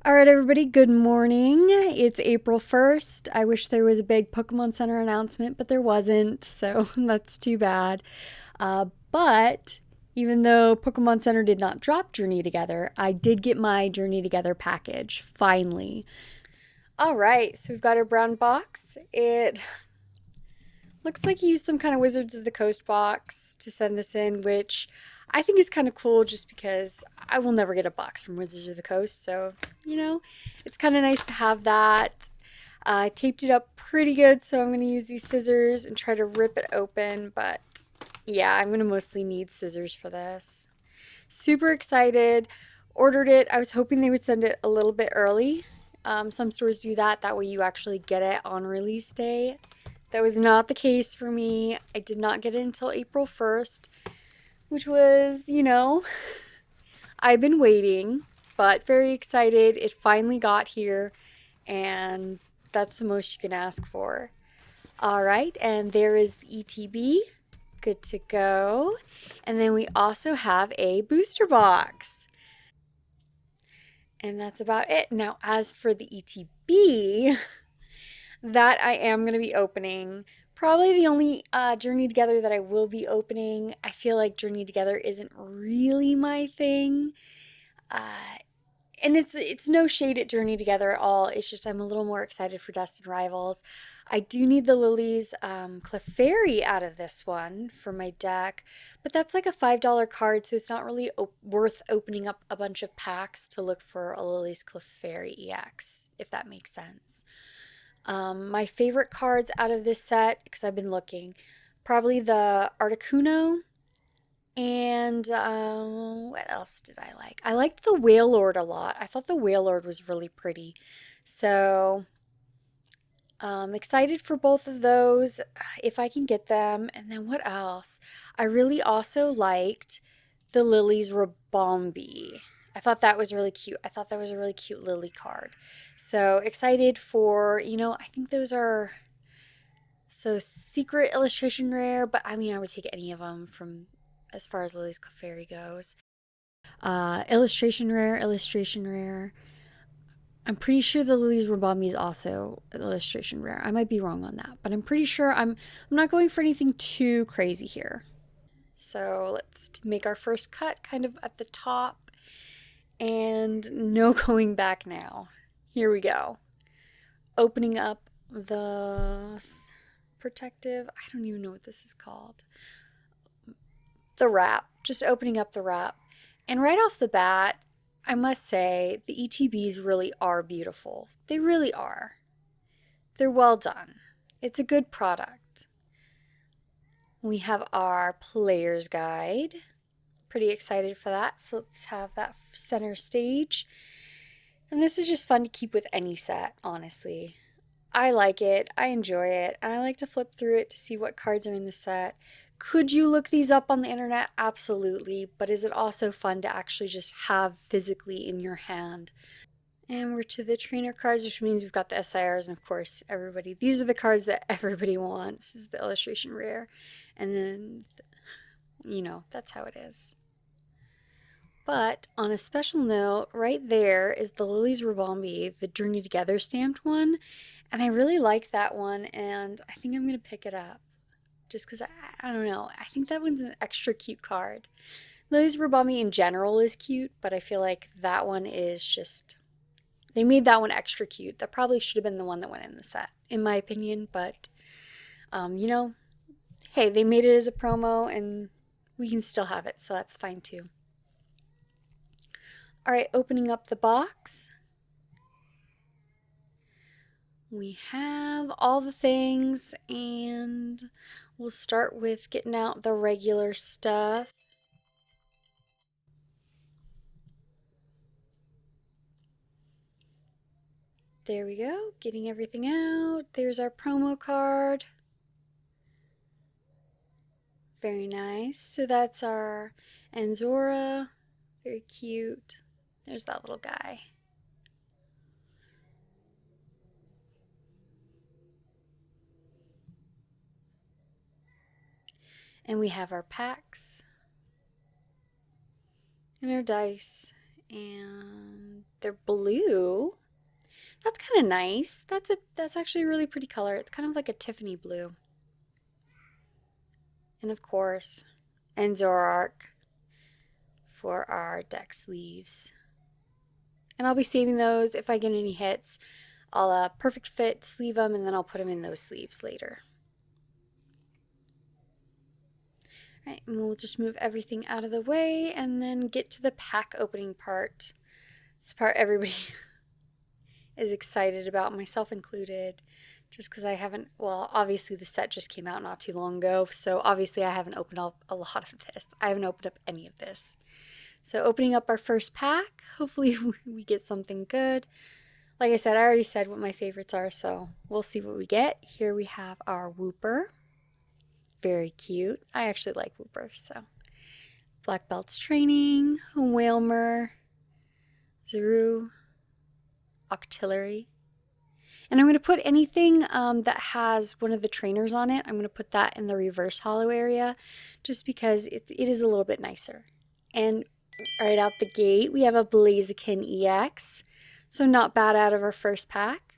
All right, everybody, good morning. It's April 1st. I wish there was a big Pokemon Center announcement, but there wasn't, so that's too bad. But even though Pokemon Center did not drop Journey Together, I did get my Journey Together package, finally. All right, so we've got our brown box. It looks like he used some kind of Wizards of the Coast box to send this in, which I think is kind of cool just because I will never get a box from Wizards of the Coast. So, it's kind of nice to have that. I taped it up pretty good, so I'm going to use these scissors and try to rip it open. But yeah, I'm going to mostly need scissors for this. Super excited. Ordered it. I was hoping they would send it a little bit early. Some stores do that. That way you actually get it on release day. That was not the case for me. I did not get it until April 1st, which was, I've been waiting, but very excited. It finally got here, and that's the most you can ask for. All right, and there is the ETB. Good to go. And then we also have a booster box. And that's about it. Now, as for the ETB, that I am going to be opening. Probably the only Journey Together that I will be opening. I feel like Journey Together isn't really my thing. And it's no shade at Journey Together at all. It's just I'm a little more excited for Destined Rivals. I do need the Lily's Clefairy out of this one for my deck, but that's like a $5 card, so it's not really worth opening up a bunch of packs to look for a Lily's Clefairy EX, if that makes sense. My favorite cards out of this set, because I've been looking, probably the Articuno. And what else did I like? I liked the Wailord a lot. I thought the Wailord was really pretty. So, excited for both of those if I can get them. And then what else? I really also liked the Lily's Rabombi. I thought that was really cute. I thought that was a really cute Lily card. So excited for, I think those are secret illustration rare, but I mean, I would take any of them from as far as Lily's Clefairy goes. Illustration rare, illustration rare. I'm pretty sure the Lily's Rabombi is also an illustration rare. I might be wrong on that, but I'm pretty sure I'm not going for anything too crazy here. So let's make our first cut kind of at the top, and no going back now. Here we go. Opening up the protective, I don't even know what this is called. The wrap, just opening up the wrap. And right off the bat, I must say the ETBs really are beautiful. They really are. They're well done. It's a good product. We have our player's guide. Pretty excited for that. So let's have that center stage. And this is just fun to keep with any set, honestly. I like it. I enjoy it. And I like to flip through it to see what cards are in the set. Could you look these up on the internet? Absolutely. But is it also fun to actually just have physically in your hand? And we're to the trainer cards, which means we've got the SIRs, and of course, everybody. These are the cards that everybody wants. This is the illustration rare. And then, that's how it is. But on a special note, right there is the Lily's Rabombi, the Journey Together stamped one. And I really like that one, and I think I'm going to pick it up. Just because, I don't know, I think that one's an extra cute card. Lily's Rabombi in general is cute, but I feel like that one is just, they made that one extra cute. That probably should have been the one that went in the set, in my opinion, but, hey, they made it as a promo, and we can still have it, so that's fine too. All right, opening up the box. We have all the things, and we'll start with getting out the regular stuff. There we go, getting everything out. There's our promo card. Very nice. So that's our Anzora. Very cute. There's that little guy. And we have our packs and our dice And they're blue. That's kind of nice. That's actually a really pretty color. It's kind of like a Tiffany blue. And of course, and Zoroark for our deck sleeves. And I'll be saving those. If I get any hits, I'll perfect fit sleeve them, and then I'll put them in those sleeves later. All right, and we'll just move everything out of the way and then get to the pack opening part. This part everybody is excited about, myself included, just because I haven't, well, obviously the set just came out not too long ago, so obviously I haven't opened up a lot of this. I haven't opened up any of this. So opening up our first pack, hopefully we get something good. Like I said, I already said what my favorites are, so we'll see what we get. Here we have our Wooper. Very cute. I actually like Wooper, so. Black Belts Training, Whalmer, Zuru, Octillery. And I'm going to put anything that has one of the trainers on it, I'm going to put that in the reverse hollow area, just because it is a little bit nicer. And right out the gate, we have a Blaziken EX. So not bad out of our first pack.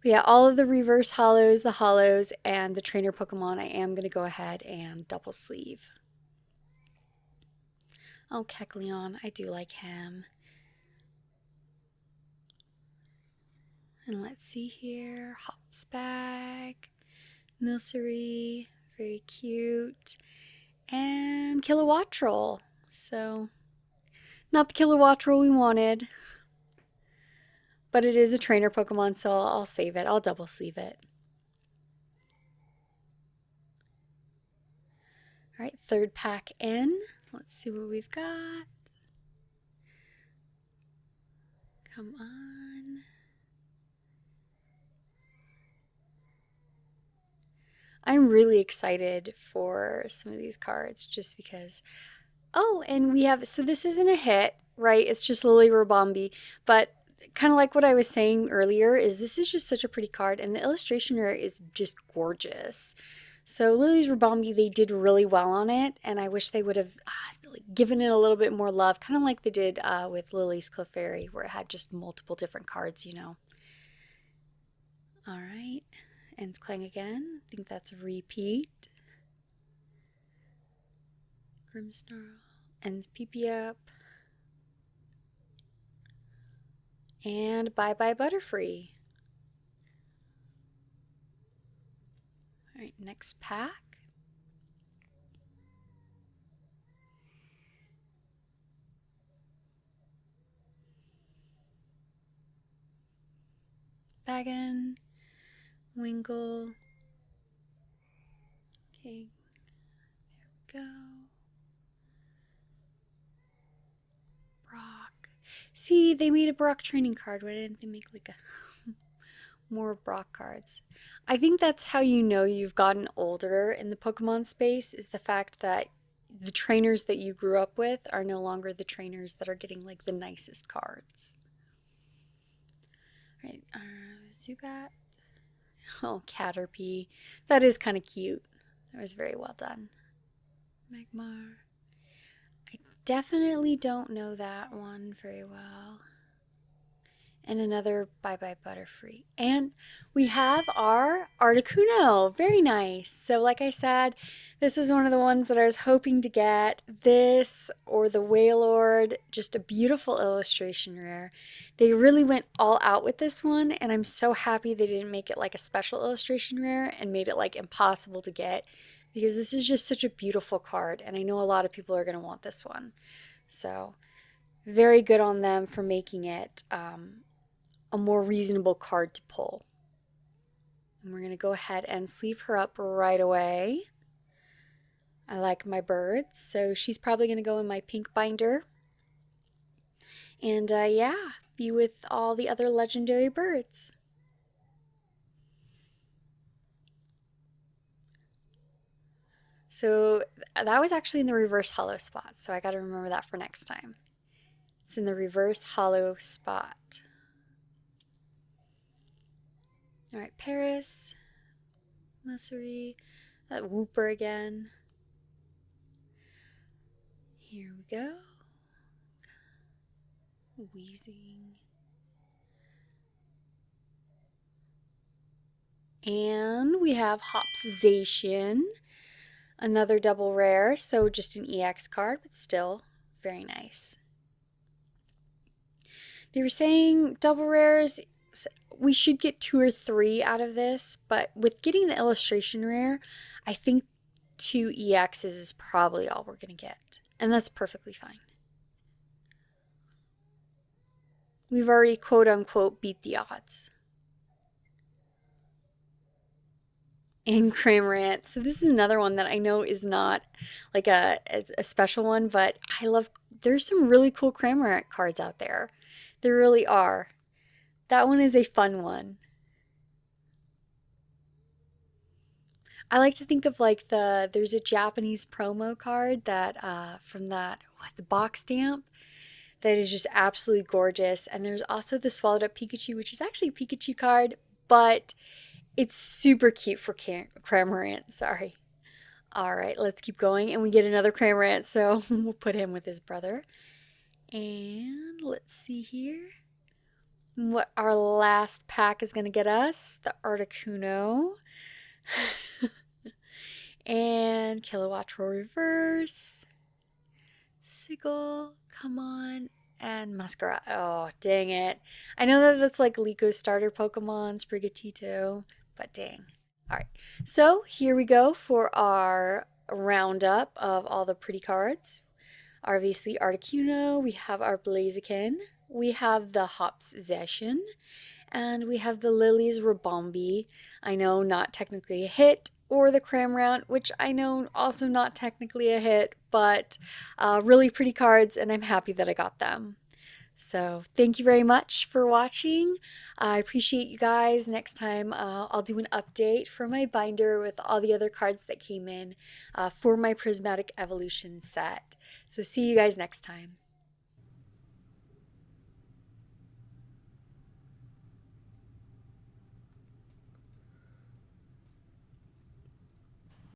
But yeah, all of the reverse hollows, the hollows, and the trainer Pokemon, I am going to go ahead and double sleeve. Oh, Kecleon, I do like him. And let's see here, Hopsbag, Milcery, very cute, and Kilowattrel. So, not the Kilowattrel we wanted, but it is a trainer Pokemon, so I'll save it. I'll double sleeve it. All right, third pack in. Let's see what we've got. Come on. I'm really excited for some of these cards just because. Oh, and we have, so this isn't a hit, right? It's just Lily Rabombi, but kind of like what I was saying earlier is this is just such a pretty card, and the illustration rare is just gorgeous. So Lily's Rabombi, they did really well on it, and I wish they would have given it a little bit more love, kind of like they did with Lily's Clefairy, where it had just multiple different cards, you know. All right, and it's Clang again. I think that's a repeat. Grimmsnarl, ends PP up. And Bye Bye Butterfree. All right, next pack. Bagon, Wingle. Okay, there we go. Brock. See, they made a Brock training card. Why didn't they make like a more Brock cards? I think that's how you know you've gotten older in the Pokemon space, is the fact that the trainers that you grew up with are no longer the trainers that are getting like the nicest cards. All right, Zubat. Oh, Caterpie. That is kind of cute. That was very well done. Magmar. I definitely don't know that one very well. And another Bye Bye Butterfree. And we have our Articuno. Very nice. So like I said, this is one of the ones that I was hoping to get. This or the Wailord. Just a beautiful illustration rare. They really went all out with this one, and I'm so happy they didn't make it like a special illustration rare and made it like impossible to get, because this is just such a beautiful card, and I know a lot of people are going to want this one. So very good on them for making it a more reasonable card to pull. And we're going to go ahead and sleeve her up right away. I like my birds, so she's probably going to go in my pink binder. And yeah, be with all the other legendary birds. So that was actually in the reverse hollow spot, so I got to remember that for next time. It's in the reverse hollow spot. All right, Paris, Milcery, that Wooper again. Here we go. Wheezing. And we have Hopsization, another double rare, so just an EX card, but still very nice. They were saying double rares, we should get 2 or 3 out of this, but with getting the illustration rare, I think 2 EXs is probably all we're going to get, and that's perfectly fine. We've already quote-unquote beat the odds. And Cramorant. So this is another one that I know is not like a special one, but there's some really cool Cramorant cards out there. There really are. That one is a fun one. I like to think of like there's a Japanese promo card that from the box stamp that is just absolutely gorgeous. And there's also the Swallowed Up Pikachu, which is actually a Pikachu card, but it's super cute for Cramorant. Sorry. All right, let's keep going. And we get another Cramorant, so we'll put him with his brother. And let's see here what our last pack is going to get us. The Articuno. And Kilowattrel Reverse. Sigil, come on. And Muskrat. Oh, dang it. I know that that's like Lico's starter Pokemon, Sprigatito, but dang. All right, so here we go for our roundup of all the pretty cards. Obviously, Articuno, we have our Blaziken, we have the Hopsization, and we have the Lily's Ribombee. I know not technically a hit, or the Cramorant, which I know also not technically a hit, but really pretty cards, and I'm happy that I got them. So thank you very much for watching. I appreciate you guys. Next time I'll do an update for my binder with all the other cards that came in for my Prismatic Evolution set. So see you guys next time.